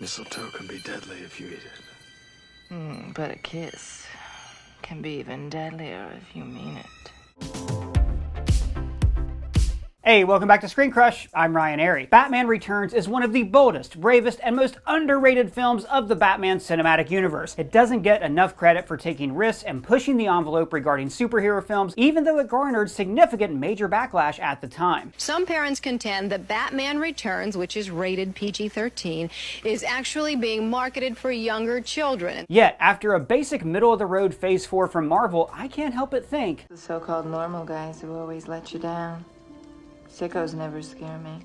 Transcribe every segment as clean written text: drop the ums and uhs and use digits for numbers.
Mistletoe can be deadly if you eat it. But a kiss can be even deadlier if you mean it. Hey, welcome back to ScreenCrush. I'm Ryan. Batman Returns is one of the boldest, bravest, and most underrated films of the Batman cinematic universe. It doesn't get enough credit for taking risks and pushing the envelope regarding superhero films, even though it garnered significant major backlash at the time. Some parents contend that Batman Returns, which is rated PG-13, is actually being marketed for younger children. Yet, after a basic middle-of-the-road Phase 4 from Marvel, I can't help but think, The so-called normal guys who always let you down. Sickos never scare me.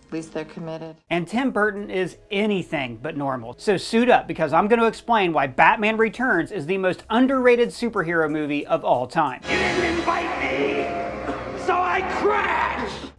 At least they're committed. And Tim Burton is anything but normal. So suit up, because I'm going to explain why Batman Returns is the most underrated superhero movie of all time. You didn't invite me, so I crashed!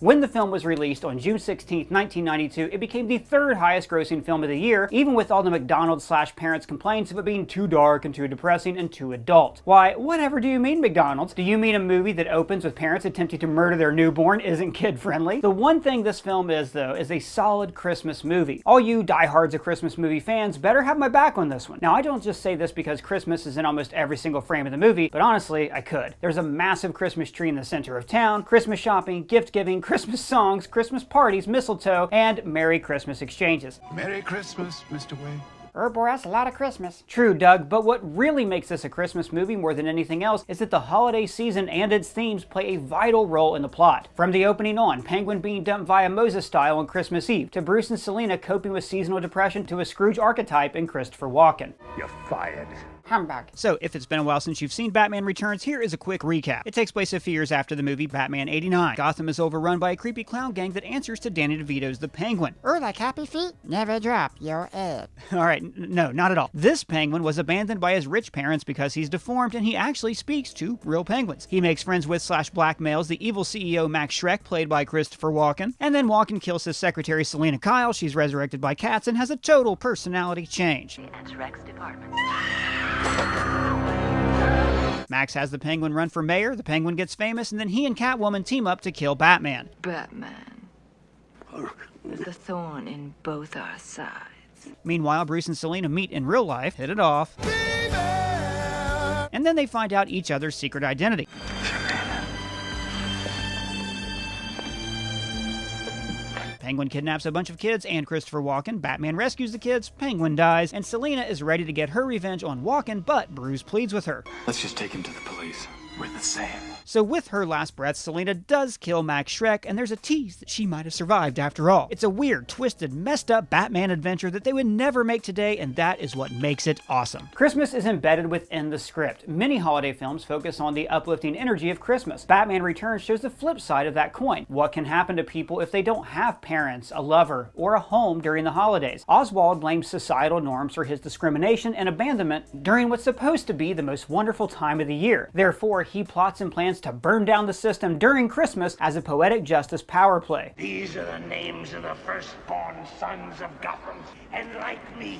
When the film was released on June 16, 1992, it became the third highest grossing film of the year, even with all the McDonald / parents' complaints of it being too dark and too depressing and too adult. Why, whatever do you mean, McDonald's? Do you mean a movie that opens with parents attempting to murder their newborn isn't kid-friendly? The one thing this film is, though, is a solid Christmas movie. All you diehards of Christmas movie fans better have my back on this one. Now, I don't just say this because Christmas is in almost every single frame of the movie, but honestly, I could. There's a massive Christmas tree in the center of town, Christmas shopping, gift giving, Christmas songs, Christmas parties, mistletoe, and Merry Christmas exchanges. Merry Christmas, Mr. Wayne. Boy, that's a lot of Christmas. True, Doug, but what really makes this a Christmas movie more than anything else is that the holiday season and its themes play a vital role in the plot. From the opening on, Penguin being dumped via Moses style on Christmas Eve, to Bruce and Selina coping with seasonal depression, to a Scrooge archetype in Christopher Walken. You're fired. Humbug. So, if it's been a while since you've seen Batman Returns, here is a quick recap. It takes place a few years after the movie Batman '89. Gotham is overrun by a creepy clown gang that answers to Danny DeVito's The Penguin. Like happy feet, never drop your head. Alright, no, not at all. This penguin was abandoned by his rich parents because he's deformed and he actually speaks to real penguins. He makes friends with / blackmails the evil CEO Max Shrek, played by Christopher Walken, and then Walken kills his secretary Selina Kyle. She's resurrected by cats and has a total personality change. And Shrek's department. Max has the Penguin run for mayor, the Penguin gets famous, and then he and Catwoman team up to kill Batman. Batman. There's a thorn in both our sides. Meanwhile, Bruce and Selina meet in real life, hit it off, and then they find out each other's secret identity. Penguin kidnaps a bunch of kids and Christopher Walken. Batman rescues the kids, Penguin dies, and Selina is ready to get her revenge on Walken, but Bruce pleads with her. Let's just take him to the police. We're the same. So with her last breath, Selina does kill Max Shrek, and there's a tease that she might have survived after all. It's a weird, twisted, messed up Batman adventure that they would never make today, and that is what makes it awesome. Christmas is embedded within the script. Many holiday films focus on the uplifting energy of Christmas. Batman Returns shows the flip side of that coin. What can happen to people if they don't have parents, a lover, or a home during the holidays? Oswald blames societal norms for his discrimination and abandonment during what's supposed to be the most wonderful time of the year. Therefore, he plots and plans to burn down the system during Christmas as a poetic justice power play. These are the names of the firstborn sons of Gotham, and like me,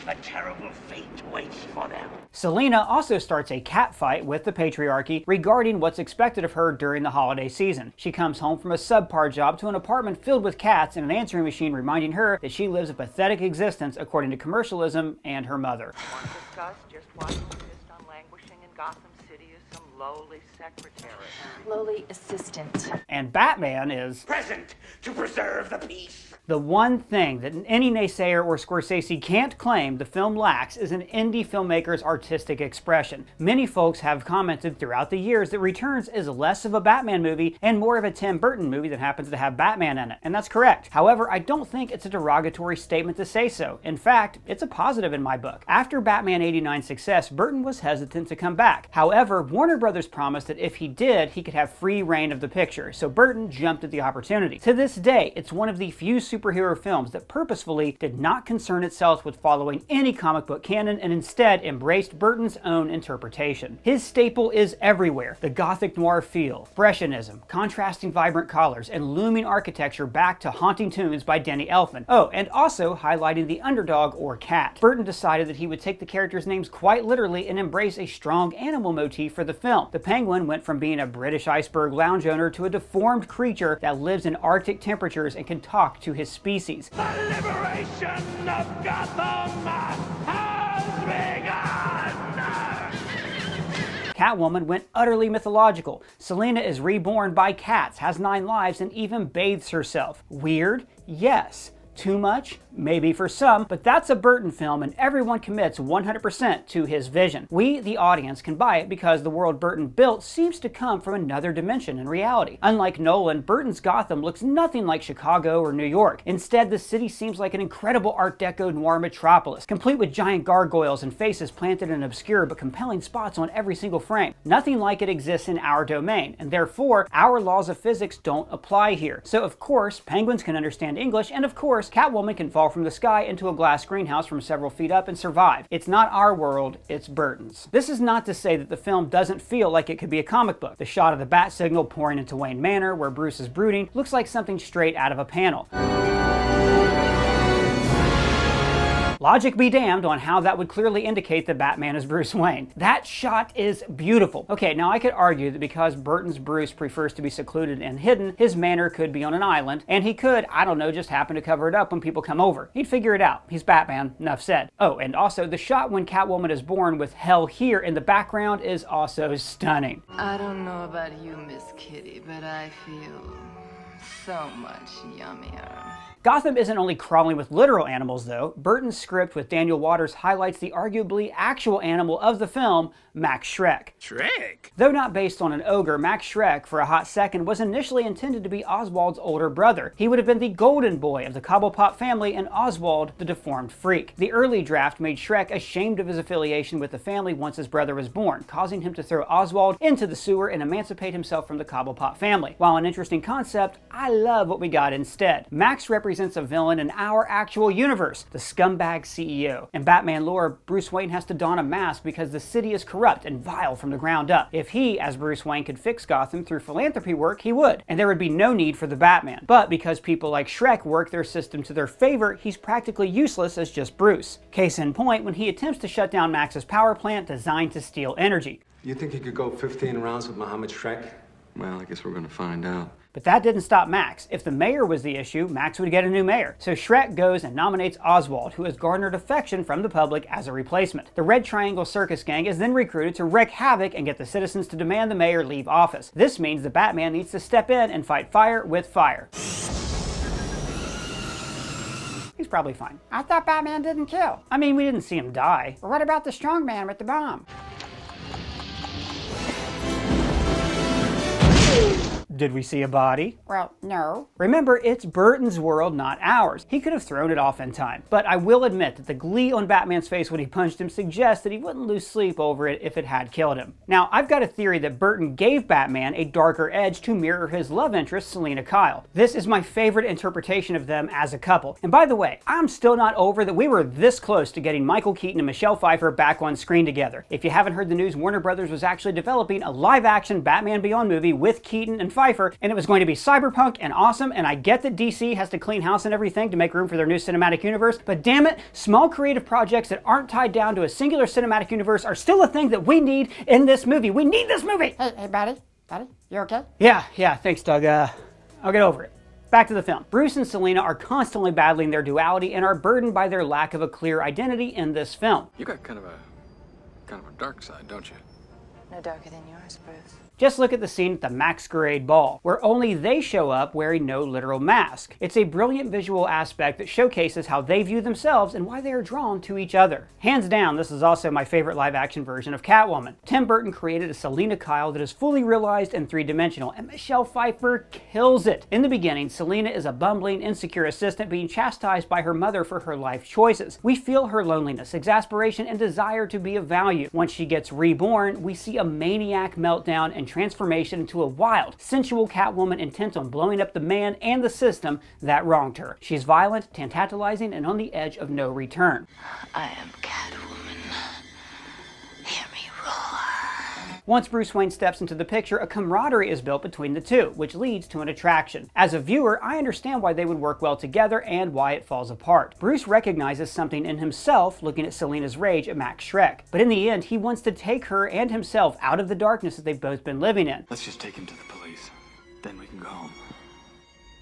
a terrible fate waits for them. Selina also starts a catfight with the patriarchy regarding what's expected of her during the holiday season. She comes home from a subpar job to an apartment filled with cats and an answering machine reminding her that she lives a pathetic existence according to commercialism and her mother. Once discussed, just why you insist on languishing in Gotham City as some lowly secretary. Lowly assistant. And Batman is Present to preserve the peace. the one thing that any naysayer or Scorsese can't claim the film lacks is an indie filmmaker's artistic expression. Many folks have commented throughout the years that Returns is less of a Batman movie and more of a Tim Burton movie that happens to have Batman in it, and that's correct. However, I don't think it's a derogatory statement to say so. In fact, it's a positive in my book. After Batman '89's success, Burton was hesitant to come back. However, Warner Brothers promised that if he did, he could have free reign of the picture, so Burton jumped at the opportunity. To this day, it's one of the few superhero films that purposefully did not concern itself with following any comic book canon and instead embraced Burton's own interpretation. His staple is everywhere: the gothic noir feel, expressionism, contrasting vibrant colors, and looming architecture back to haunting tunes by Danny Elfman. Oh, and also highlighting the underdog or cat. Burton decided that he would take the characters' names quite literally and embrace a strong animal motif for the film. The Penguin went from being a British iceberg lounge owner to a deformed creature that lives in Arctic temperatures and can talk to his his species. The liberation of Gotham has begun! Catwoman went utterly mythological. Selina is reborn by cats, has 9 lives, and even bathes herself. Weird? Yes. Too much? Maybe for some, but that's a Burton film and everyone commits 100% to his vision. We, the audience, can buy it because the world Burton built seems to come from another dimension in reality. Unlike Nolan, Burton's Gotham looks nothing like Chicago or New York. Instead, the city seems like an incredible Art Deco noir metropolis, complete with giant gargoyles and faces planted in obscure but compelling spots on every single frame. Nothing like it exists in our domain, and therefore, our laws of physics don't apply here. So of course, penguins can understand English, and of course, Catwoman can fall from the sky into a glass greenhouse from several feet up and survive. It's not our world, it's Burton's. This is not to say that the film doesn't feel like it could be a comic book. The shot of the bat signal pouring into Wayne Manor, where Bruce is brooding, looks like something straight out of a panel. Logic be damned on how that would clearly indicate that Batman is Bruce Wayne. That shot is beautiful. Okay, now I could argue that because Burton's Bruce prefers to be secluded and hidden, his manor could be on an island, and he could, I don't know, just happen to cover it up when people come over. He'd figure it out. He's Batman, enough said. Oh, and also the shot when Catwoman is born with Hell Here in the background is also stunning. I don't know about you, Miss Kitty, but I feel so much yummier. Gotham isn't only crawling with literal animals, though. Burton's script with Daniel Waters highlights the arguably actual animal of the film, Max Shrek. Shrek? Though not based on an ogre, Max Shrek, for a hot second, was initially intended to be Oswald's older brother. He would have been the golden boy of the Cobblepot family and Oswald the deformed freak. The early draft made Shrek ashamed of his affiliation with the family once his brother was born, causing him to throw Oswald into the sewer and emancipate himself from the Cobblepot family. While an interesting concept, I love what we got instead. Max represents a villain in our actual universe, the scumbag CEO. In Batman lore, Bruce Wayne has to don a mask because the city is corrupt and vile from the ground up. If he, as Bruce Wayne, could fix Gotham through philanthropy work, he would, and there would be no need for the Batman. But because people like Shrek work their system to their favor, he's practically useless as just Bruce. Case in point, when he attempts to shut down Max's power plant designed to steal energy. You think you could go 15 rounds with Muhammad Shrek? Well, I guess we're gonna find out. But that didn't stop Max. If the mayor was the issue, Max would get a new mayor. So Shrek goes and nominates Oswald, who has garnered affection from the public as a replacement. The Red Triangle Circus Gang is then recruited to wreak havoc and get the citizens to demand the mayor leave office. This means the Batman needs to step in and fight fire with fire. He's probably fine. I thought Batman didn't kill. I mean, we didn't see him die. But what about the strong man with the bomb? Did we see a body? Well, no. Remember, it's Burton's world, not ours. He could have thrown it off in time. But I will admit that the glee on Batman's face when he punched him suggests that he wouldn't lose sleep over it if it had killed him. Now, I've got a theory that Burton gave Batman a darker edge to mirror his love interest, Selina Kyle. This is my favorite interpretation of them as a couple. And by the way, I'm still not over that we were this close to getting Michael Keaton and Michelle Pfeiffer back on screen together. If you haven't heard the news, Warner Brothers was actually developing a live-action Batman Beyond movie with Keaton and Pfeiffer, and it was going to be cyberpunk and awesome, and I get that DC has to clean house and everything to make room for their new cinematic universe, but damn it, small creative projects that aren't tied down to a singular cinematic universe are still a thing that we need in this movie. We need this movie! Hey, buddy? Buddy, you okay? Yeah, thanks, Doug. I'll get over it. Back to the film. Bruce and Selina are constantly battling their duality and are burdened by their lack of a clear identity in this film. You got kind of a dark side, don't you? No darker than yours, Bruce. Just look at the scene at the Masquerade Ball, where only they show up wearing no literal mask. It's a brilliant visual aspect that showcases how they view themselves and why they are drawn to each other. Hands down, this is also my favorite live-action version of Catwoman. Tim Burton created a Selina Kyle that is fully realized and three-dimensional, and Michelle Pfeiffer kills it. In the beginning, Selina is a bumbling, insecure assistant being chastised by her mother for her life choices. We feel her loneliness, exasperation, and desire to be of value. Once she gets reborn, we see a maniac meltdown and transformation into a wild, sensual Catwoman intent on blowing up the man and the system that wronged her. She's violent, tantalizing, and on the edge of no return. I am Catwoman. Hear me roar. Once Bruce Wayne steps into the picture, a camaraderie is built between the two, which leads to an attraction. As a viewer, I understand why they would work well together and why it falls apart. Bruce recognizes something in himself looking at Selina's rage at Max Shrek, but in the end, he wants to take her and himself out of the darkness that they've both been living in. Let's just take him to the police. Then we can go home.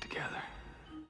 Together.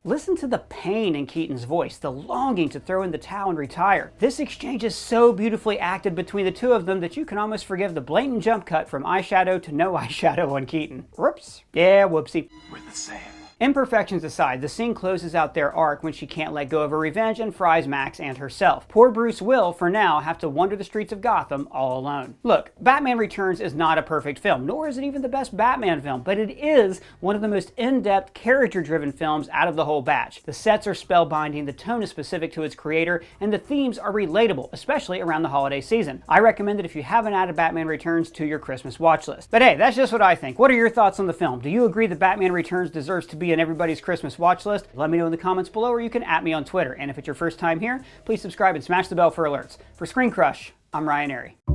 Listen to the pain in Keaton's voice, the longing to throw in the towel and retire. This exchange is so beautifully acted between the two of them that you can almost forgive the blatant jump cut from eyeshadow to no eyeshadow on Keaton. Whoops. Yeah, whoopsie. We're the same. Imperfections aside, the scene closes out their arc when she can't let go of her revenge and fries Max and herself. Poor Bruce will, for now, have to wander the streets of Gotham all alone. Look, Batman Returns is not a perfect film, nor is it even the best Batman film, but it is one of the most in-depth, character-driven films out of the whole batch. The sets are spellbinding, the tone is specific to its creator, and the themes are relatable, especially around the holiday season. I recommend it if you haven't added Batman Returns to your Christmas watch list. But hey, that's just what I think. What are your thoughts on the film? Do you agree that Batman Returns deserves to be in everybody's Christmas watch list? Let me know in the comments below, or you can @ me on Twitter. And if it's your first time here, please subscribe and smash the bell for alerts. For ScreenCrush, I'm Ryan Airy.